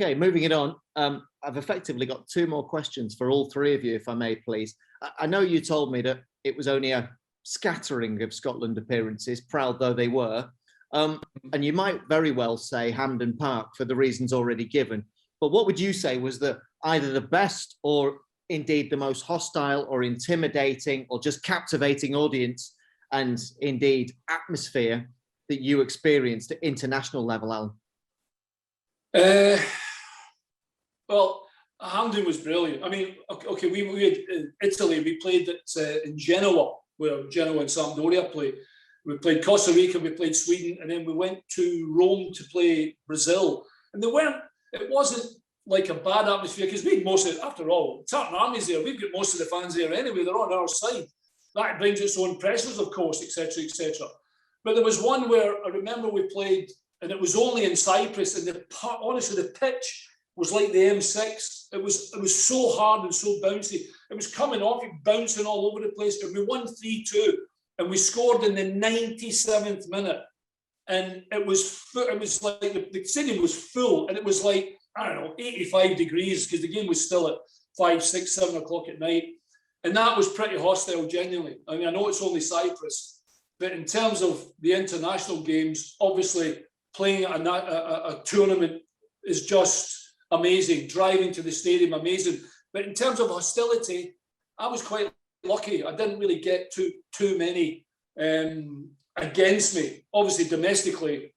Okay, moving it on. I've effectively got two more questions for all three of you, if I may, please. I know you told me that it was only a scattering of Scotland appearances, proud though they were. And you might very well say Hampden Park for the reasons already given. But what would you say was either the best or indeed the most hostile or intimidating or just captivating audience and indeed atmosphere that you experienced at international level, Alan? Well, Hampden was brilliant. I mean, okay, we had in Italy, we played in Genoa, where Genoa and Sampdoria play. We played Costa Rica, we played Sweden, and then we went to Rome to play Brazil. And it wasn't like a bad atmosphere, because we had most of it, after all, Tartan Army's there, we've got most of the fans there anyway, they're on our side. That brings its own pressures, of course, etc., etc. But there was one where I remember we played, and it was only in Cyprus, and honestly, the pitch was like the M6. It was so hard and so bouncy. It was coming off, bouncing all over the place. And we won 3-2, and we scored in the 97th minute. And it was like the stadium was full, and it was like, I don't know, 85 degrees, because the game was still at 5, 6, 7 o'clock at night. And that was pretty hostile, genuinely. I mean, I know it's only Cyprus, but in terms of the international games, obviously playing at a tournament is just amazing. Driving to the stadium, amazing. But in terms of hostility, I was quite lucky. I didn't really get too many against me. Obviously, domestically,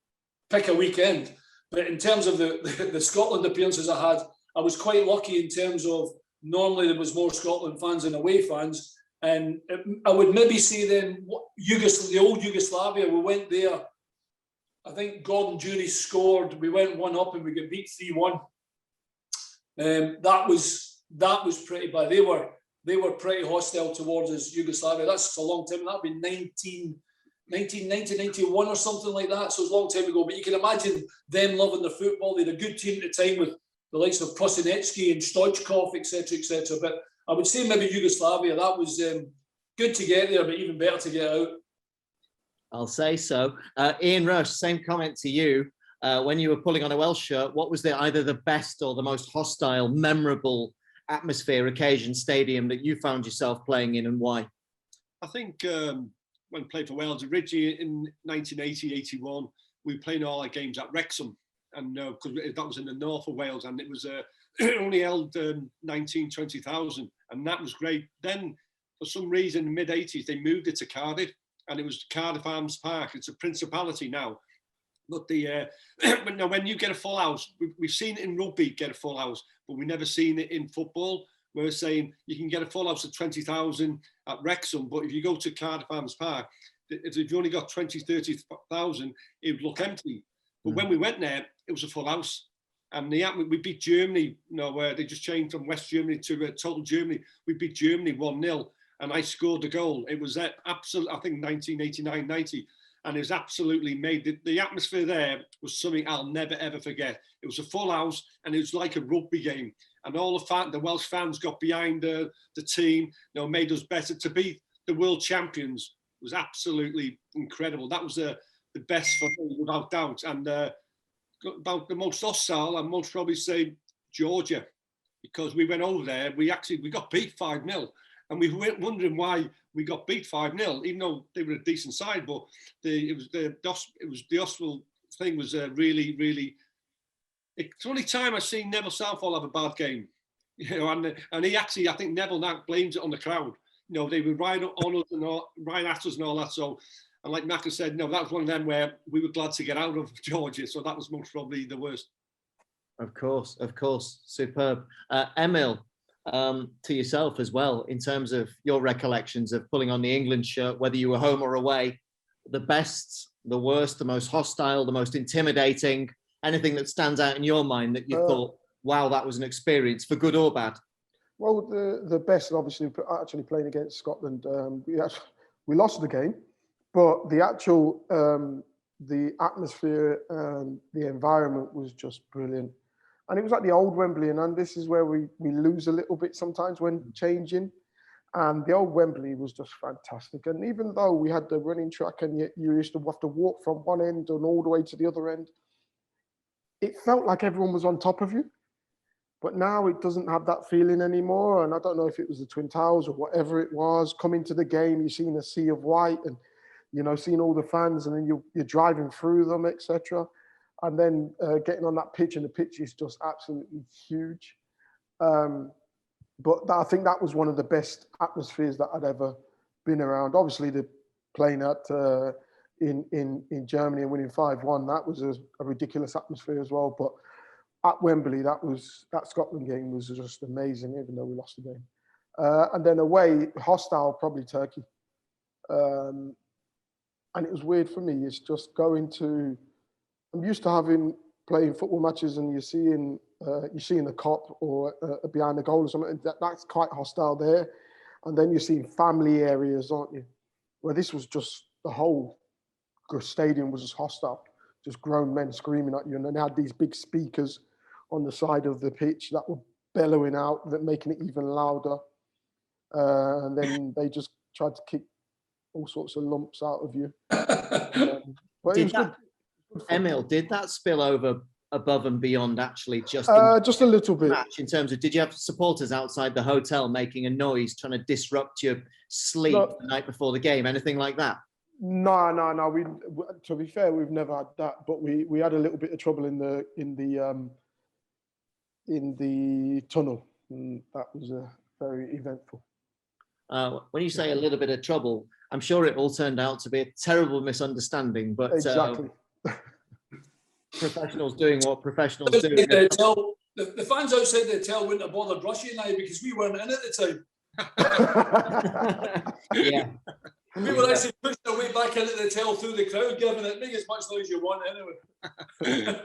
pick a weekend. But in terms of the Scotland appearances I had, I was quite lucky in terms of normally there was more Scotland fans than away fans. And I would maybe say then, the old Yugoslavia, we went there. I think Gordon Jury scored. We went 1-up and we got beat 3-1. That was pretty bad. They were pretty hostile towards us, Yugoslavia. That's a long time. That'd be 1991 or something like that. So it's a long time ago. But you can imagine them loving the football. They had a good team at the time with the likes of Prosinecki and Stoichkov, etc., etc. But I would say maybe Yugoslavia. That was good to get there, but even better to get out. I'll say so. Ian Rush, same comment to you. When you were pulling on a Welsh shirt, what was either the best or the most hostile, memorable atmosphere, occasion, stadium that you found yourself playing in, and why? I think when I played for Wales, originally in 1980-81, we were playing all our games at Wrexham, and because that was in the north of Wales, and it was only held 20,000, and that was great. Then, for some reason, in the mid-80s, they moved it to Cardiff, and it was Cardiff Arms Park. It's a principality now. But when you get a full house, we've seen it in rugby get a full house, but we've never seen it in football. We're saying you can get a full house of 20,000 at Wrexham, but if you go to Cardiff Arms Park, if you've only got 20, 30,000, it would look empty. But when we went there, it was a full house. And we beat Germany, where they just changed from West Germany to total Germany. We beat Germany 1-0, and I scored the goal. It was absolutely, I think, 1989-90. And it was absolutely made. The atmosphere there was something I'll never, ever forget. It was a full house, and it was like a rugby game. And all the Welsh fans got behind the team, made us better. To beat the world champions was absolutely incredible. That was the best for me, without doubt. And about the most hostile, I most probably say Georgia, because we went over there. We got beat 5-0. And we were wondering why we got beat 5-0, even though they were a decent side. But the hostile thing was really, really. It's the only time I've seen Neville Southall have a bad game, and he actually, I think Neville now blames it on the crowd. They were right on us and right at us and all that. So, and like Macca said, that was one of them where we were glad to get out of Georgia. So that was most probably the worst. Of course, superb. Emile, to yourself as well, in terms of your recollections of pulling on the England shirt, whether you were home or away, the best, the worst, the most hostile, the most intimidating, anything that stands out in your mind that you thought, wow, that was an experience, for good or bad? Well, the best, obviously, actually playing against Scotland. We lost the game, but the actual, the atmosphere and the environment was just brilliant. And it was like the old Wembley, and this is where we lose a little bit sometimes when changing. And the old Wembley was just fantastic. And even though we had the running track, and you used to have to walk from one end and all the way to the other end, it felt like everyone was on top of you. But now it doesn't have that feeling anymore. And I don't know if it was the Twin Towers or whatever it was. Coming to the game, you're seeing a sea of white and, you know, seeing all the fans, and then you're driving through them, etc. And then getting on that pitch, and the pitch is just absolutely huge. But I think that was one of the best atmospheres that I'd ever been around. Obviously, the playing at in Germany and winning 5-1, that was a ridiculous atmosphere as well. But at Wembley, that Scotland game was just amazing, even though we lost the game. And then away, hostile, probably Turkey. And it was weird for me. It's just going to. I'm used to playing football matches, and you see in the Kop or behind the goal or something. That's quite hostile there. And then you're seeing family areas, aren't you? Where this was just the whole stadium was just hostile, just grown men screaming at you, and then they had these big speakers on the side of the pitch that were bellowing out, that making it even louder. And then they just tried to kick all sorts of lumps out of you. But it was good. Emile, did that spill over above and beyond actually just a little bit match, in terms of, did you have supporters outside the hotel making a noise trying to disrupt your sleep the night before the game, anything like that? No. We, to be fair, we've never had that, but we had a little bit of trouble in the tunnel, and that was very eventful. When you say a little bit of trouble, I'm sure it all turned out to be a terrible misunderstanding, but exactly. Professionals doing what professionals do. The fans outside the hotel wouldn't have bothered Rushy and I, because we weren't in at the time. Yeah. We were actually pushing our way back into the hotel through the crowd, giving it, make as much noise as you want anyway.